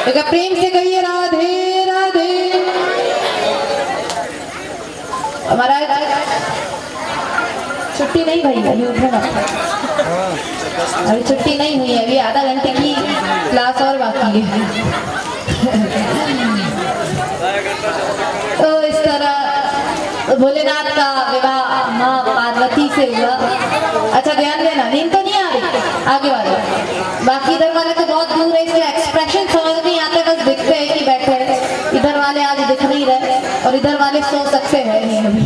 एक प्रेम से कहिए राधे राधे। हमारा छुट्टी नहीं भाई, अभी उठे ना, अभी छुट्टी नहीं हुई है, अभी आधा घंटे की क्लास और बाकी है। तो इस तरह भोलेनाथ का विवाह माँ पार्वती से हुआ। अच्छा ध्यान देना, नींद तो नहीं आ रही आगे वाले, बाकी इधर वाले तो बहुत दूर है इसलिए एक्सप्रेशन समझ नहीं आते, बस दिखते हैं कि बैठे हैं। इधर वाले आज दिख नहीं रहे और इधर वाले सो सकते हैं नहीं अभी।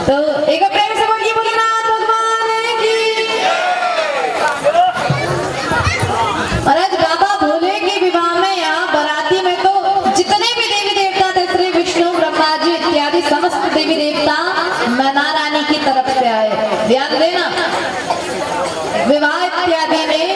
तो एक प्रेम से बोलिए भोलेनाथ भगवान की। महाराज बाबा भोले के विवाह में यहाँ बराती में तो जितने भी देवी देवता थे, श्री विष्णु ब्रह्मा जी इत्यादि समस्त देवी देवता मैना रानी की तरफ से आए। ध्यान देना, विवाह इत्यादि में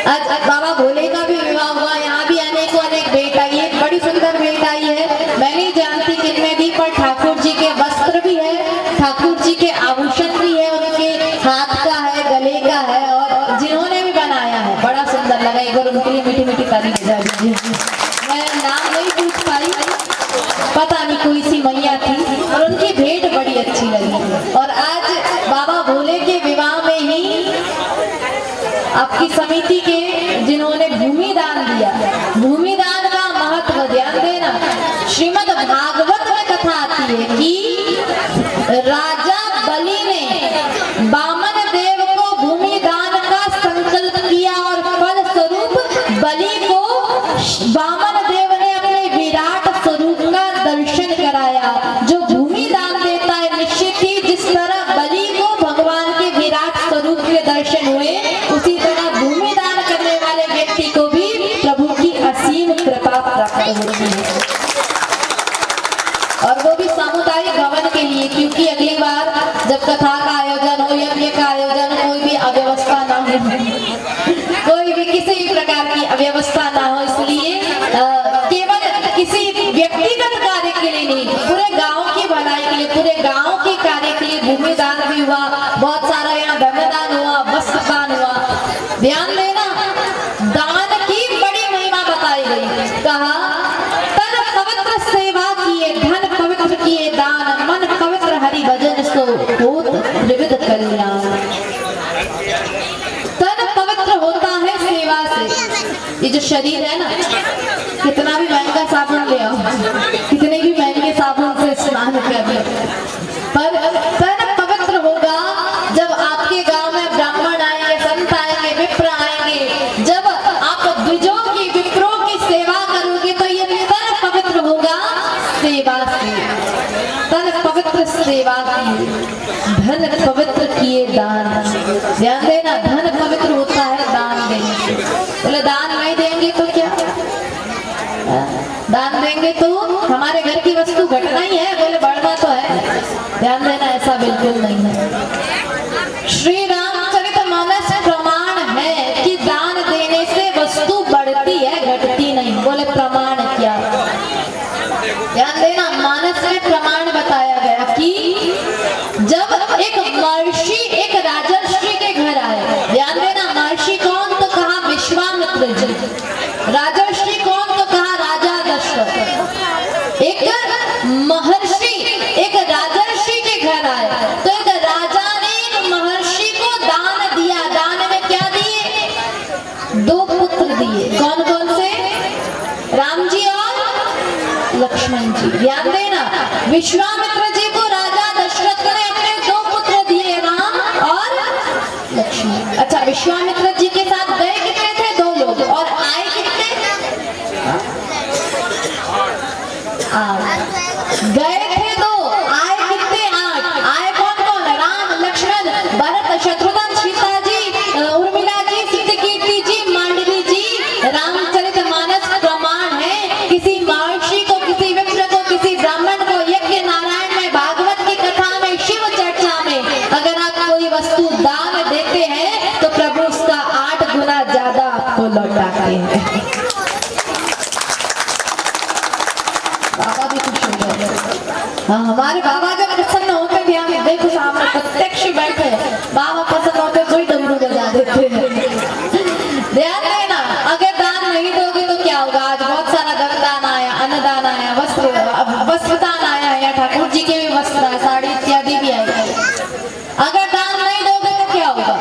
आज बाबा भोले का भी विवाह हुआ। यहाँ भी अनेकों अनेक भेंट आई है, बड़ी सुंदर भेंट आई है। मैं नहीं जानती किनमें दी, पर ठाकुर जी के वस्त्र भी है, ठाकुर जी के आभूषण भी है, उनके हाथ का है, गले का है, और जिन्होंने भी बनाया है बड़ा सुंदर लगा। एक बार उनके लिए मीठी मीठी ताली बजा दीजिए। मैं नाम नहीं पूछ पाई, पता नहीं कोई सी मैया थी, और उनकी भेंट बड़ी अच्छी लगी। और आज बाबा भोले के विवाह में ही आपकी समिति के जिन्होंने भूमि दान दिया, भूमि दान का महत्व ध्यान देना। श्रीमद् भागवत में कथा आती है कि राजा बलि ने वामन देव को भूमि दान का संकल्प किया और फल स्वरूप बलि को वामन देव ने अपने विराट स्वरूप का दर्शन कराया। जो भूमि दान देता है निश्चित ही जिस तरह बलि को भगवान के विराट स्वरूप के दर्शन हुए, उसी तरह भूमि दान करने वाले व्यक्ति को भी प्रभु की असीम कृपा प्राप्त होती है। और वो भी सामुदायिक भवन के लिए, क्योंकि अगली बार जब कथा का आयोजन हो, यज्ञ का आयोजन, कोई भी अव्यवस्था ना हो, कोई भी किसी भी प्रकार की अव्यवस्था ना हो, इसलिए केवल किसी व्यक्तिगत कार्य के लिए नहीं, पूरे गांव की भलाई के लिए, पूरे गांव के कार्य के लिए भूमि दान भी हुआ। बहुत सारा यहाँ धनदान हुआ, वस्त्र दान हुआ। ध्यान देना, दान की बड़ी महिमा बताई गई। कहा तन पवित्र सेवा किए, धन पवित्र किए दान, मन पवित्र हरि भजन सो होत त्रिविध कल्याण। तन पवित्र होता है सेवा से। ये जो शरीर है ना, कितना भी महंगा साबुन ले आओ, कितने भी महंगे साबुन से स्नान कर लो, पर तन पवित्र होगा जब आपके गांव में ब्राह्मण आएंगे, संत आएंगे, विप्र आएंगे। जब आप द्विजों की, विप्रों की सेवा करोगे तो ये तन पवित्र होगा सेवा से। तन पवित्र सेवा की, धन पवित्र किए दान। ध्यान देना, धन पवित्र होता है दान देने से। बोले दान नहीं देंगे तो क्या, दान देंगे तो हमारे घर की वस्तु घटना ही है, बोले बढ़ना तो है। ध्यान देना, ऐसा बिल्कुल नहीं है। श्री रामचरितमानस प्रमाण है कि दान देने से वस्तु बढ़ती है, घटती नहीं। बोले प्रमाण क्या? ध्यान देना, मानस में प्रमाण बताया गया कि जब एक महर्षि एक राजर्षि के घर आए। ध्यान देना, महर्षि कौन? तो कहा विश्वामित्र जी। राजर्षि कौन? तो कहा राजा दशरथ। एक महर्षि एक राजर्षि के घर आए तो एक राजा ने एक महर्षि को दान दिया। दान में क्या दिए? 2 पुत्र दिए। कौन कौन से? राम जी और लक्ष्मण जी। ध्यान देना, विश्वामित्र जी को राजा दशरथ ने अपने 2 पुत्र दिए, राम और लक्ष्मण। अच्छा, विश्वामित्र जी के साथ गए कितने थे? 2 लोग। और आए कितने? गए थे 2, आए कितने? 8। आए कौन कौन? राम, लक्ष्मण, भरत, शत्रुघ्न, सीता जी, उर्मिला जी, सिद्धकीर्ति जी, मांडवी जी। रामचरितमानस प्रमाण है। किसी महर्षि को, किसी विप्र को, किसी ब्राह्मण को यज्ञ नारायण में, भागवत की कथा में, शिव चर्चा में अगर आप कोई वस्तु दान देते हैं तो प्रभु उसका 8 गुना ज्यादा आपको लौटाते हैं। बाबा भी खुश हो गए। हाँ, हमारे बाबा जब प्रसन्न होते थे, हम देखो सामने प्रत्यक्ष बैठे, बाबा प्रसन्न होते कोई डमरू बजा देते हैं। ध्यान देना, अगर दान नहीं दोगे तो क्या होगा। आज बहुत सारा दान आया, अन्नदान आया, वस्त्रदान आया है, ठाकुर जी के भी वस्त्र, साड़ी इत्यादि भी आए। अगर दान नहीं दोगे तो क्या होगा।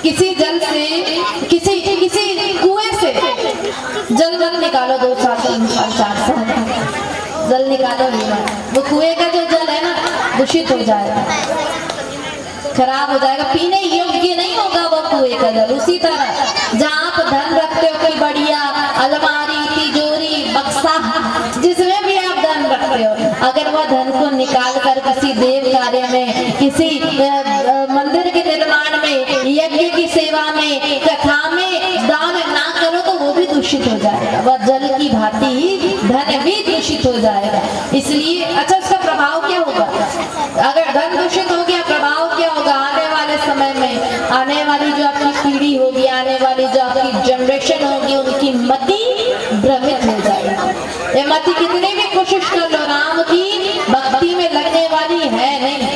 किसी जल से, किसी कुएं से जल निकालो, 2 साल 3 साल 4 साल जल निकालो, वो कुएं का जो जल है ना दूषित हो जाएगा, खराब हो जाएगा, पीने योग्य नहीं होगा वो कुएं का जल। उसी तरह जहाँ आप धन रखते हो, कोई बढ़िया अलमारी, तिजोरी, बक्सा, जिसमें भी आप धन रखते हो, अगर वह धन को निकाल कर किसी देव कार्य में, किसी मंदिर के निर्माण में, यज्ञ की सेवा में, कथा में दान ना करो तो वो भी दूषित हो जाएगा। वह जल की भांति ही धन भी दूषित हो जाएगा। इसलिए अच्छा, उसका प्रभाव क्या होगा। अगर धन दूषित हो गया, प्रभाव क्या होगा। आने वाले समय में, आने वाली जो आपकी पीढ़ी होगी, आने वाली जो आपकी जनरेशन होगी, उनकी मति भ्रमित हो जाएगी। ये मति कितनी भी कोशिश कर लो, राम की भक्ति में लगने वाली है नहीं,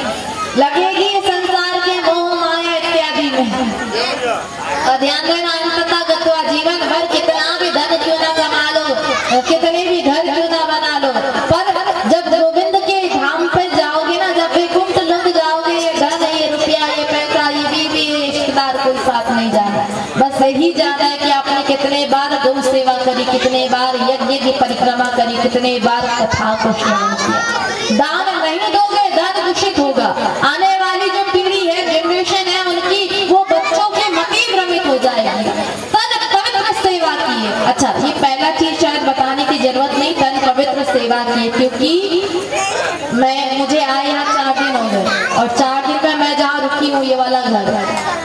लगेगी संसार के मोह माया इत्यादि में। और ध्यान देना, अंततः गत्वा जीवन भर कितना भी धन क्यों ना कमा लो, कितने भी घर क्यों ना बना लो, पर जब गोविंद के धाम पे जाओगे ना, जब वैकुंठ लग जाओगे, ये धन, ये रुपया, ये पैसा, ये बीवी, ये रिश्तेदार कोई साथ नहीं जाना। बस यही जाना है कि आपने कितने बार गौ सेवा करी, कितने बार यज्ञ की परिक्रमा करी, कितने बार कथा को श्रवण किया। दान नहीं दोगे, धन दूषित होगा। आने वाली जो पीढ़ी है, जनरेशन है, उनकी वो बच्चों के मति भ्रमित हो जाएगी। तन पवित्र सेवा की है। अच्छा, ये पहला चीज शायद बताने की जरूरत नहीं, तन पवित्र सेवा की है, क्योंकि मुझे आए यहाँ 4 दिन हो गए, और 4 दिन में मैं जहाँ रुकी हूँ, ये वाला घर,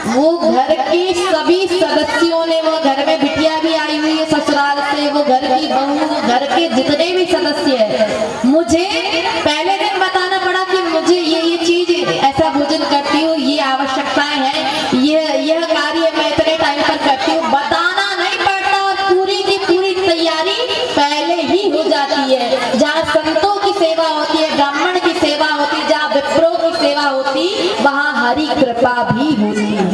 वो घर के सभी सदस्यों ने, वो घर में बिटिया भी आई हुई है ससुराल से, वो घर की बहू, घर के जितने भी सदस्य हैं, मुझे पहले दिन बताना पड़ा कि मुझे ये चीज, ऐसा भोजन करती हूँ, ये आवश्यकताएं हैं, यह कार्य मैं इतने टाइम पर करती हूँ, बताना नहीं पड़ता, और पूरी की पूरी तैयारी पहले ही हो जाती है। जहाँ संतों की सेवा होती है, ब्राह्मण की सेवा होती है, जहाँ विप्रों की सेवा होती, वहाँ हरि कृपा भी होती है।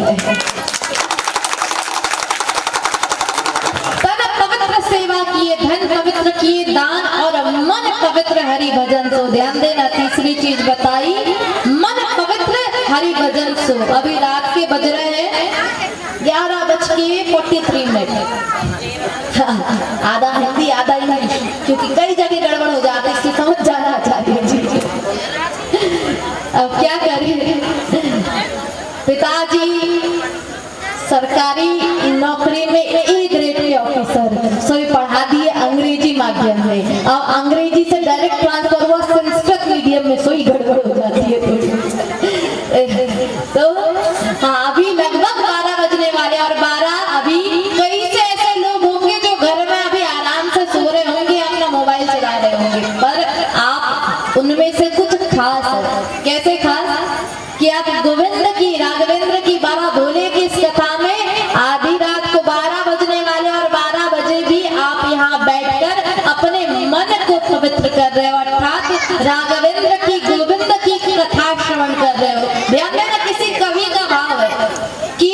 तन पवित्र सेवा किए, धन पवित्र किए, दान और मन पवित्र हरि भजन सो। ध्यान देना, तीसरी चीज बताई, मन पवित्र हरि भजन सो। अभी रात के बज रहे हैं 11:43। आधा हिंदी आधा इंग्लिश, क्योंकि कई जगह गड़बड़ हो जाती है, इसकी समझ जाना चाहिए जी। अब क्या करें, पिताजी सरकारी नौकरी में ए ग्रेड के ऑफिसर, सभी पढ़ा दिए अंग्रेजी माध्यम में। अब अंग्रेजी से डायरेक्ट ट्रांसफर हुआ संस्कृत मीडियम में, सोई गड़बड़ हो जाती है तो हाँ, अभी लगभग 12 बजने वाले, और 12 अभी कई से ऐसे लोग होंगे जो घर में अभी आराम से सो रहे होंगे, अपना मोबाइल चला रहे होंगे, पर आप उनमें से कुछ खास है। कैसे खास कि आप गोविंद की, राघवेंद्र की, बाबा भोले की इस कथा में आधी रात को 12 बजने वाले, और 12 बजे भी आप यहाँ बैठकर अपने मन को पवित्र कर रहे हो, अर्थात राघवेंद्र की, गोविंद की कथा श्रवण कर रहे हो। ध्यान देना, किसी कवि का भाव है कि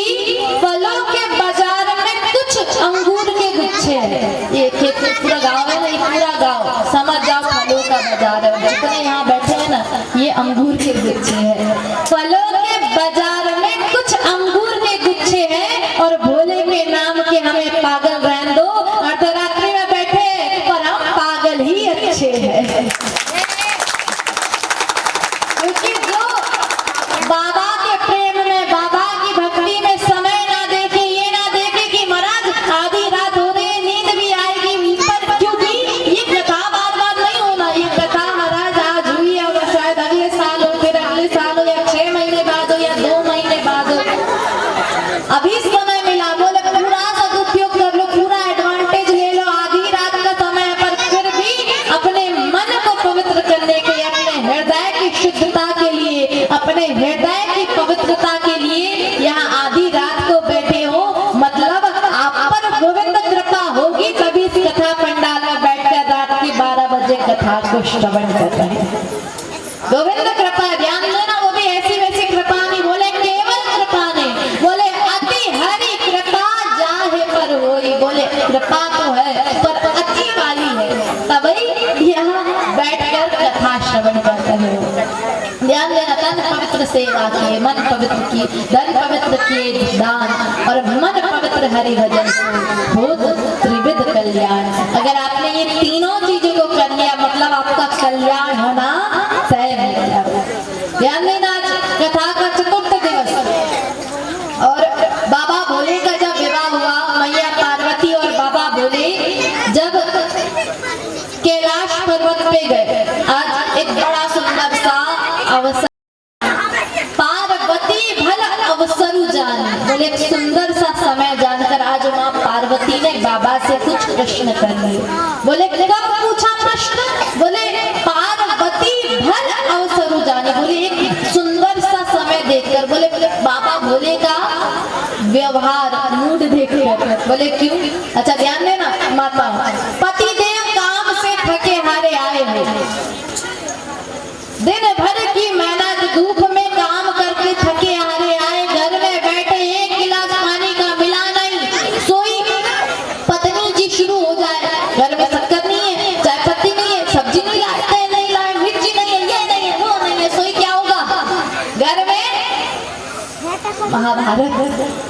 फलों के बाजार में कुछ अंगूर के गुच्छे हैं। ये खेत पूरा गाँव है ना, ये पूरा गाँव समझ जाओ फलों का बाजार है। जितने यहाँ बैठे हैं ना, ये अंगूर के गुच्छे हैं। फलों के बाजार में कुछ अंगूर के गुच्छे हैं, और भोले के नाम के हमें पागल रहने दो, अर्धरात्रि में बैठे पर हम पागल ही अच्छे हैं। क्योंकि जो बाबा के प्रेम में, बाबा की भक्ति में समय ना देखे, ये ना देखे कि महाराज आधी रात हो रही, नींद भी आएगी, पर क्योंकि ये कथा बार बार नहीं होना, ये कथा महाराज आज हुई है, और शायद अगले साल हो, फिर अगले साल हो, या 6 महीने बाद हो, या 2 महीने बाद हो। अभी समय मिला, बोले पूरा सदुपयोग कर लो, पूरा एडवांटेज ले लो। आधी रात का समय, पर फिर भी अपने मन को पवित्र करने के, अपने हृदय की शुद्धता के लिए, अपने हृदय की पवित्रता के लिए यहाँ आधी रात को बैठे हो, मतलब आप पर गोविंद कृपा होगी, तभी इस कथा पंडाल में बैठकर रात के 12 बजे कथा को श्रवण कर रहे हैं। गोविंद कृपा, ध्यान देना, वो भी ऐसी वैसी कृपा नहीं, बोले केवल कृपा नहीं, बोले अति हरि कृपा जाहे पर कोई, बोले कृपा तो है पर अच्छी वाली है, तभी यहाँ बैठकर कथा श्रवण करते हैं। ध्यान देना, तन पवित्र सेवा किए, मन पवित्र की, धन पवित्र किए दान, और मन पवित्र हरि भजन भूत त्रिविध कल्याण। अगर आपने ये तीनों चीजों को कर लिया मतलब आपका कल्याण होना तय है। ध्यान देना, आज कथा का चतुर्थ दिवस और बाबा भोले का जब विवाह हुआ, मैया पार्वती और बाबा भोले जब कैलाश पर्वत पे गए, आज एक बड़ा सुंदर सा अवसर, पार्वती भल अवसरु जान, बोले एक सुंदर सा समय जानकर आज माँ पार्वती ने बाबा से कुछ प्रश्न कर लिए। बोले कब पूछा प्रश्न? बोले पार्वती भल अवसरु जाने, बोले एक सुंदर सा समय देखकर, बोले बाबा भोले का व्यवहार मूड देखकर। बोले क्यों? अच्छा ध्यान देना माता, पति देव काम से थके हारे आए हो, दिन भर की मेहनत धूप में काम करके थके हारे आए, घर में बैठे एक गिलास पानी का मिला नहीं, सोई पत्नी जी शुरू हो जाए, घर में शक्कर नहीं है, चाय पत्ती नहीं है, सब्जी नहीं लाए, तेल नहीं लाए, मिर्ची नहीं है, ये नहीं है, वो नहीं है, सोई क्या होगा घर में? महाभारत।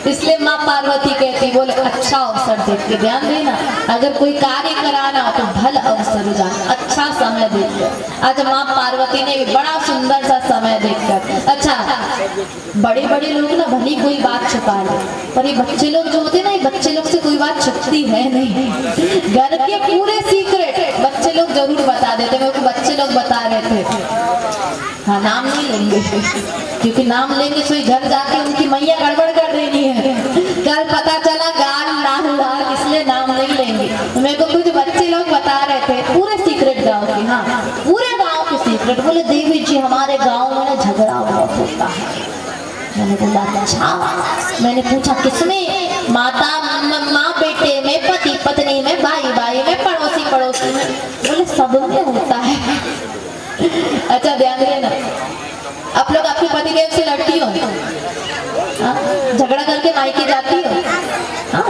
इसलिए माँ पार्वती कहती, बोले अच्छा अवसर देख के, ध्यान देना, अगर कोई कार्य कराना हो तो भल अवसर जाना, अच्छा समय देखकर। आज माँ पार्वती ने भी बड़ा सुंदर सा समय देखकर, अच्छा बड़े बड़े लोग ना भली कोई बात छुपा ले, पर ये बच्चे लोग जो होते ना, ये बच्चे लोग से कोई बात छुपती है नहीं, घर के पूरे सीक्रेट बच्चे लोग जरूर बता देते। मेरे को बच्चे लोग बता रहे थे, हाँ नाम नहीं लेंगे क्योंकि नाम लेंगे तो घर जाके उनकी मैया गड़बड़ कर देनी है, कल पता चला गाल लाल लाल, इसलिए नाम नहीं लेंगे। मेरे को कुछ बच्चे लोग बता रहे थे पूरे सीक्रेट गांव के, हाँ पूरे गांव के सीक्रेट। बोले देवी जी हमारे गांव में झगड़ा बहुत होता है। मैंने बोला अच्छा, मैंने पूछा किसमें? माता माँ बेटे में, पति पत्नी में, भाई भाई में, पड़ोसी पड़ोसी में। बोले सब में होता है। अच्छा ध्यान देना, आप लोग आपके पति देव से लड़ती हो, झगड़ा करके मायके जाती हो?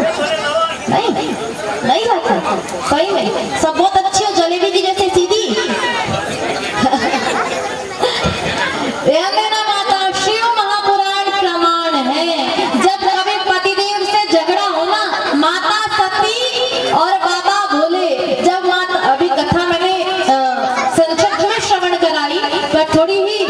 नहीं नहीं जाता, सही में सब बहुत अच्छी हो, जलेबी की जैसे सीधी। ध्यान देना माता, शिव महापुराण प्रमाण है, जब कभी पतिदेव से झगड़ा होना, माता सती और बाबा भोले, जब माता, अभी कथा मैंने संक्षिप्त में श्रवण कराई, पर थोड़ी ही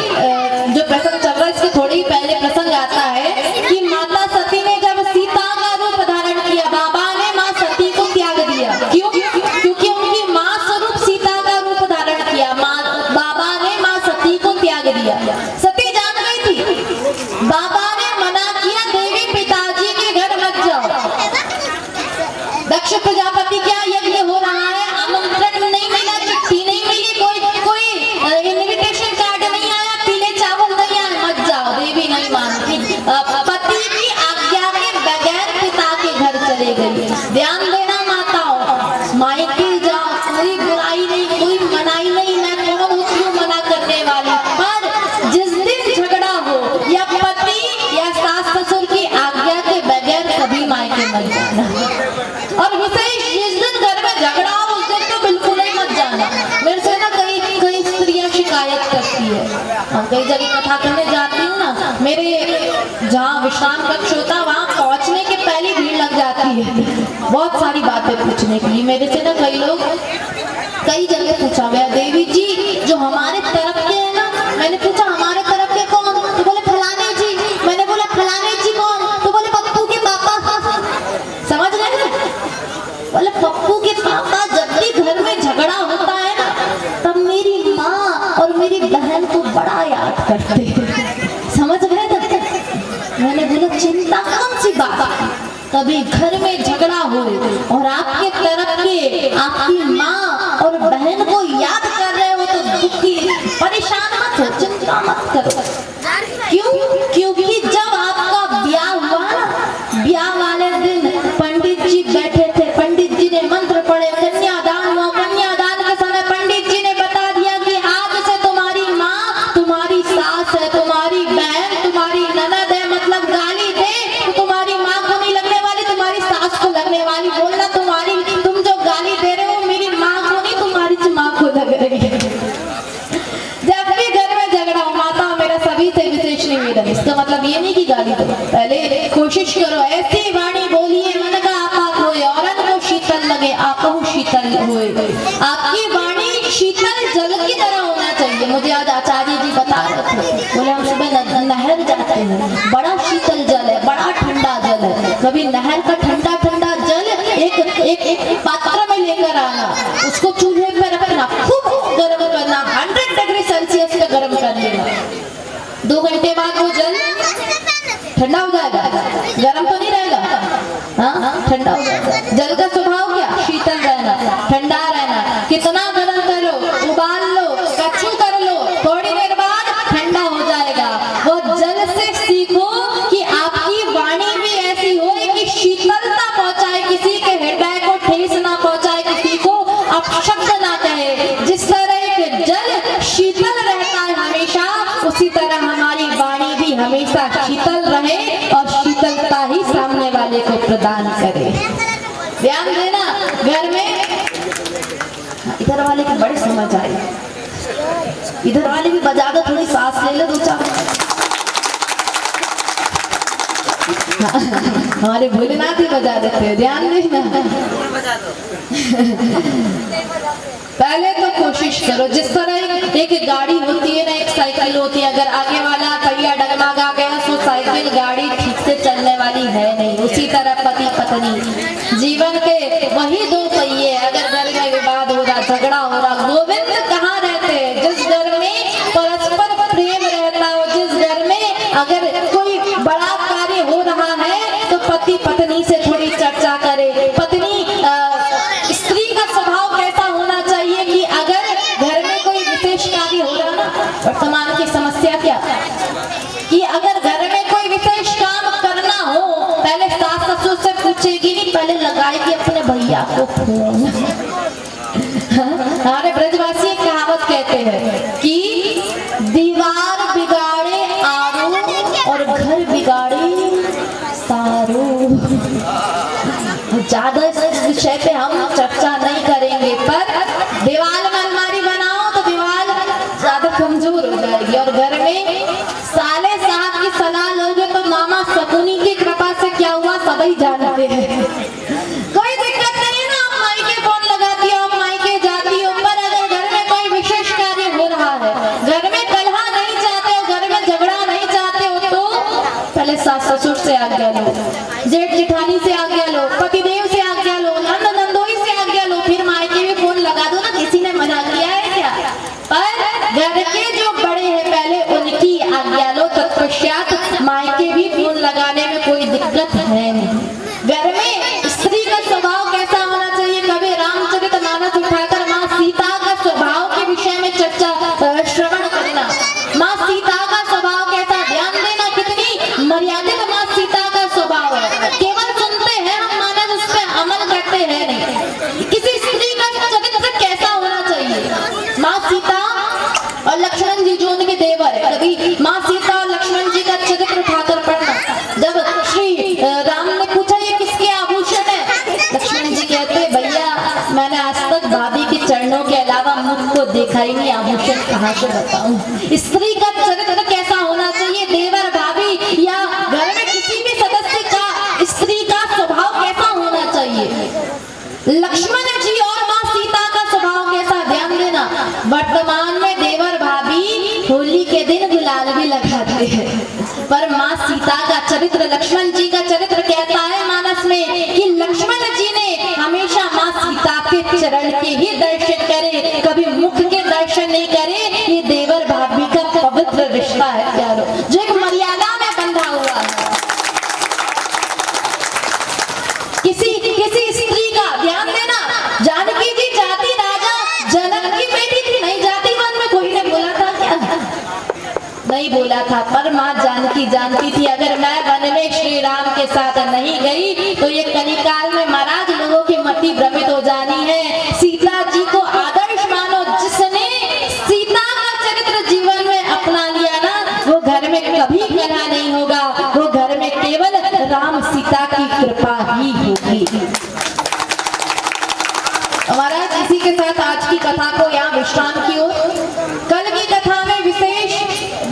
जो प्रसंग चल रहा है इसके थोड़ी ही पहले प्रसंग आता है कि माता सती ने जब सीता का रूप धारण किया, बाबा ने माँ सती को त्याग दिया। क्यों? क्योंकि उनकी माँ स्वरूप सीता का रूप धारण किया, बाबा ने माँ सती को त्याग दिया। सती जान गई थी, बाबा ने मना किया देवी पिताजी के घर मत जाओ, दक्ष प्रजापति क्या यज्ञ हो रहा है, आमंत्रण नहीं मिला, चिट्ठी नहीं मिली, कोई इनविटेशन कार्ड नहीं आया, पीले चावल नहीं आए, मत जाओ। देवी नहीं मानती, पति की आज्ञा के बगैर पिता के घर चले गई। ध्यान देना माताओं, मायके जाओ, कोई बुराई नहीं, कोई मनाई नहीं, मैं कौन हूँ क्यों मना करने वाली, पर जिस दिन झगड़ा हो या पति या सास ससुर की आज्ञा के बगैर कभी मायके मत जाना, और विशेष जिस दिन घर में झगड़ा हो उस दिन तो बिल्कुल ही मत जाना। मेरे से ना कई स्त्रियां शिकायत करती है, हम कई जगह कथा करने जाती हूँ ना, मेरे जहाँ विश्राम कक्ष होता है वहाँ पहुँचने के पहले भीड़ लग जाती है, बहुत सारी बातें पूछने के लिए। मेरे से ना कई लोग कई जगह पूछा गया, देवी जी जो हमारे तरफ के है ना, मैंने पूछा हमारे तरफ के कौन? तो बोले फलाने जी। मैंने बोला फलाने जी कौन? तो बोले पप्पू के पापा। समझ रहे हैं? बोले पप्पू के पापा, जब भी घर में झगड़ा होता है ना, तब मेरी माँ और मेरी बहन को बड़ा याद करते हैं। समझ गए? मैंने बोला चिंता कौन सी बात, कभी घर में झगड़ा हो और आपके तरफ के आपकी माँ और बहन को याद कर रहे हो तो दुखी परेशान मत हो, चिंता मत करो। क्यों? क्योंकि जब आपका ब्याह हुआ, ब्याह वाले दिन पंडित जी बैठे थे, पंडित जी ने मंत्र पढ़े, कन्यादान हुआ, कन्यादान के समय पंडित जी ने बता दिया कि आज से तुम्हारी माँ तुम्हारी सास है, तुम्हारी बहन तुम्हारी ननद है, मतलब गाली दे तो तुम्हारी माँ को नहीं लगने वाली, तुम्हारी सास को गाली बोलना तुम्हारी, तुम जो गाली दे रहे हो मेरी माँ को नहीं, तुम्हारी माँ को लग रही है। जब भी घर में झगड़ा हो, माता मेरा सभी से विशेष निवेदन, इसका मतलब ये नहीं कि गाली दो, पहले कोशिश करो ऐसी वाणी बोलिए मन का आपा होए, औरत को शीतल लगे आपको शीतल होए। आपकी वाणी शीतल जल की तरह होना चाहिए। मुझे आज आचार्य जी बता रहे थे, बोले हम सुबह नहर जाते हैं, बड़ा शीतल जल है, बड़ा ठंडा जल है। कभी नहर का ठंडा ठंडा जल एक पात्र में लेकर आना, उसको चूल्हे पे रखना, खूब गर्म करना, 100 डिग्री सेल्सियस पे गर्म कर लेना। 2 घंटे बाद वो जल ठंडा हो जाएगा, गर्म तो नहीं रहेगा, हाँ ठंडा हो जाएगा। जल का स्वभाव क्या? शीतल रहना, ठंडा रहना। कितना गर्म करो, उबाल लो, कच्चू कर लो, थोड़ी देर बाद ठंडा हो जाएगा। वो जल से सीखो कि आपकी वाणी भी ऐसी हो कि शीतलता पहुंचाए, किसी के हृदय को ठेस ना पहुंचाए, किसी को अपशब्द ना कहे। जिस तरह एक जल शीतल रहता है हमेशा, उसी तरह हमारी वाणी भी हमेशा शीतल रहे और शीतलता ही सामने वाले को प्रदान करे। ध्यान देना, घर में इधर वाले की बड़ी समझ आई, इधर वाले भी बजा दो, थोड़ी सांस ले लो 2-4। हमारे भोलेनाथ ही बजा देते हैं, ध्यान देना। पहले तो कोशिश करो, जिस तरह एक गाड़ी होती है ना, एक साइकिल होती है, अगर आगे वाला पहिया डगमगा गया तो साइकिल गाड़ी ठीक से चलने वाली है नहीं। उसी तरह पति पत्नी जीवन के वही 2 पहिए, अगर घर में विवाद हो रहा, झगड़ा हो रहा, गोविंद कहाँ रहते हैं? जिस घर में परस्पर प्रेम रहता हो, जिस घर में अगर कोई बड़ा कार्य हो रहा है तो पति पत्नी से थोड़ी चर्चा करे। पत्नी स्त्री का स्वभाव कैसा होना चाहिए कि अगर घर में कोई विशेष कार्य हो रहा ना, वर्तमान की समस्या क्या कि अगर घर में कोई विशेष काम करना हो, पहले सास ससुर से पूछेगी नहीं, पहले लगाएगी अपने भैया को फोन। हमारे ब्रजवासी कहावत कहते हैं कि दीवार बिगाड़े आरो और घर बिगाड़े सारो। ज्यादा इस विषय पे हम चर्चा नहीं करेंगे, पर दीवार में अलमारी बनाओ तो दीवार ज्यादा कमजोर हो जाएगी। और घर में साले साहब की सलाह लोगे तो मामा शकुनी की कृपा से क्या हुआ सभी जानते हैं। कोई दिक्कत नहीं है ना, आप मायके फोन लगाती हो, आप मायके जाती हो, पर अगर घर में कोई विशेष कार्य हो रहा है, घर में कलह नहीं चाहते हो, घर में झगड़ा नहीं चाहते हो, तो पहले सास ससुर से आज्ञा लो, जेठ जेठानी से आज्ञा लो, पतिदेव से आज्ञा लो, नंद नंदोई से आज्ञा लो, फिर मायके भी फोन लगा दो ना, किसी ने मना किया है क्या? पर घर के जो बड़े हैं पहले उनकी आज्ञा लो, तत्पश्चात मायके भी फोन लगाने में कोई दिक्कत है नहीं। घर में स्त्री का स्वभाव कैसा होना चाहिए? कभी रामचरितमानस उठाकर माँ सीता का स्वभाव के विषय में चर्चा श्रवण करना। माँ सीता का स्वभाव कैसा, ध्यान देना, कितनी मर्यादित माँ सीता का स्वभाव है। केवल सुनते हैं हम, मानस उस पर अमल करते हैं नहीं। किसी स्त्री का चरित्र कैसा होना चाहिए? माँ सीता और लक्ष्मण जी जो उनके देवर है, कभी माँ सीता और लक्ष्मण जी का चरित्र उठाकर पढ़ना। जब श्री राम ने पूछा ये किसके आभूषण है, लक्ष्मण जी कहते भैया मैंने आज तक भाभी के चरणों के अलावा मुख को देखा ही नहीं, आभूषण कहाँ से बताऊं। स्त्री का चरित्र कैसा होना चाहिए? देवर भाभी या घर में किसी भी सदस्य का स्त्री का स्वभाव कैसा होना चाहिए? लक्ष्मण जी और माँ सीता का स्वभाव कैसा, ध्यान देना। वर्तमान में देवर भाभी होली के दिन गुलाल भी लगाते हैं, पर माँ सीता का चरित्र, लक्ष्मण जी का चरित्र कहता है मानस में कि लक्ष्मण जी ने हमेशा माँ सीता के चरण के ही दर्शन करे, कभी मुख के दर्शन नहीं करे। ये देवर भाभी का पवित्र रिश्ता है प्यारो, जो एक मर्यादा में बंधा हुआ है। किसी स्त्री का ध्यान देना, जानकी जी जाति राजा जनक की बेटी थी, नहीं जाति वन में कोई ने बोला था क्या? नहीं बोला था, पर माँ जानकी जानती थी अगर मैं वन में श्री राम के साथ नहीं गई तो ये कलिकाल में महाराज लोगों की मति भ्रमित हो जानी है। सीता जी को आदर्श मानो, जिसने सीता का चरित्र जीवन में अपना लिया ना, वो घर में कभी कलह नहीं होगा, वो घर में केवल राम सीता की कृपा ही होगी। कथा को यहाँ विश्राम की ओर। कल की कथा में विशेष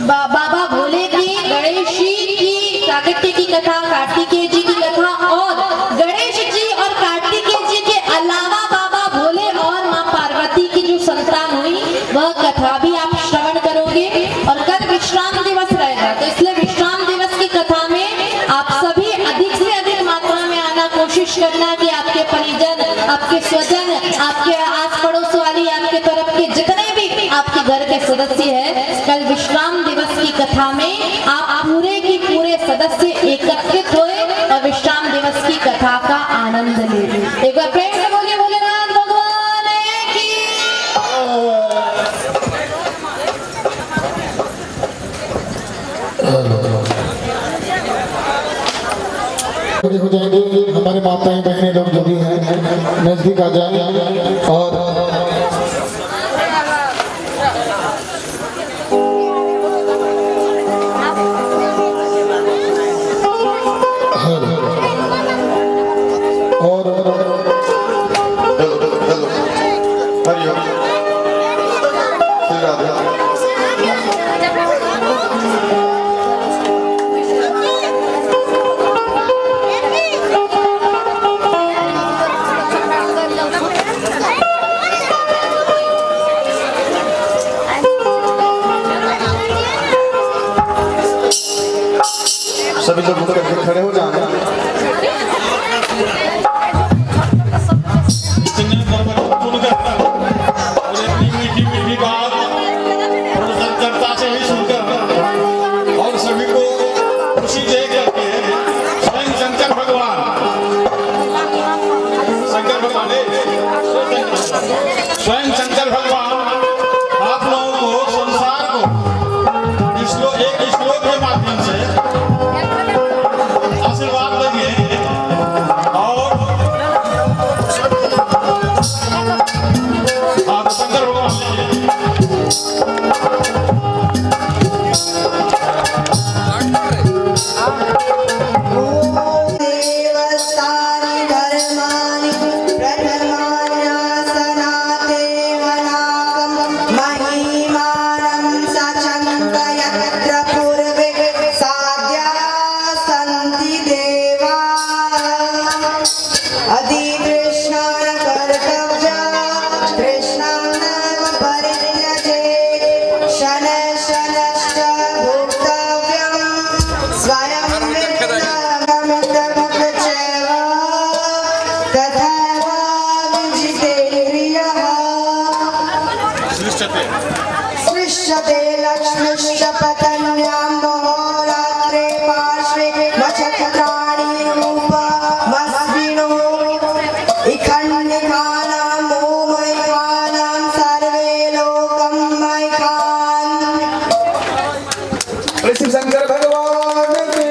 बाबा भोले की, गणेश जी की प्रागट्य की कथा, कार्तिकेय जी की कथा, और गणेश जी और कार्तिकेय जी के अलावा बाबा भोले और माँ पार्वती की जो संतान हुई वह कथा भी आप श्रवण करोगे। और कल विश्राम दिवस रहेगा, तो इसलिए विश्राम दिवस की कथा में आप सभी अधिक से अधिक मात्रा में आना, कोशिश करना कि आपके परिजन, आपके स्वजन, आपके आस पड़ोस वाली, आपके तरफ के जितने भी आपके घर के सदस्य हैं, कल विश्राम दिवस की कथा में आप पूरे की पूरे सदस्य एकत्रित हुए और विश्राम दिवस की कथा का आनंद ले। एक बार प्रेम से बोलिए भोलेनाथ भगवान की। हो जाएंगे हमारे माताएं बहनें लोग जो भी हैं नजदीक आ जाए। और सभी लोग मुझ करके खड़े हो जाए। मीठी मीठी बात जनता से ही सुनकर और सभी को खुशी दे करके स्वयं शंकर भगवान स्वयं शंकर भगवान आप लोगों को, संसार को एक श्लोक के माध्यम से आशीर्वाद देंगे। और आप शंकर भगवान सृष्यते लक्ष्मीश्च पतन्यां महोरात्रे पार्श्वे नक्षत्राणि रूपमस्विनो इखण्डिकानां मोमयिकानां सर्वे लोकं मयिकान्। शिव शंकर भगवान की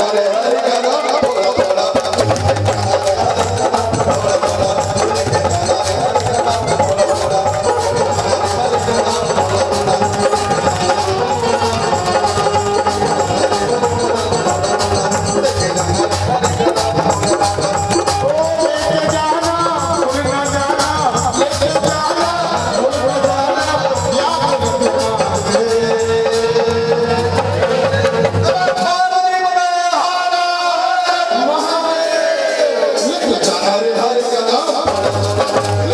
हरे हरे हरे का नाम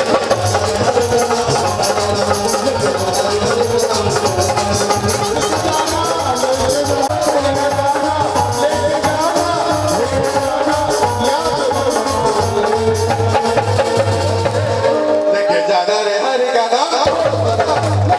लेके जाना रे हरि का नाम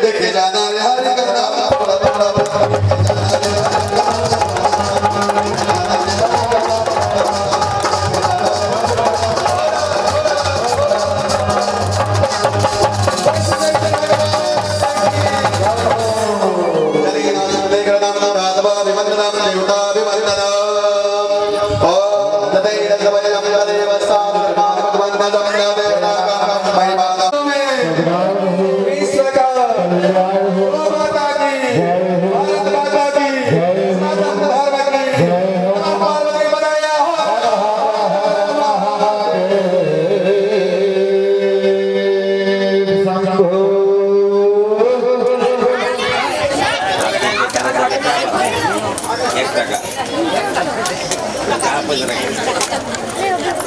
लेके जाना रे हरि का नाम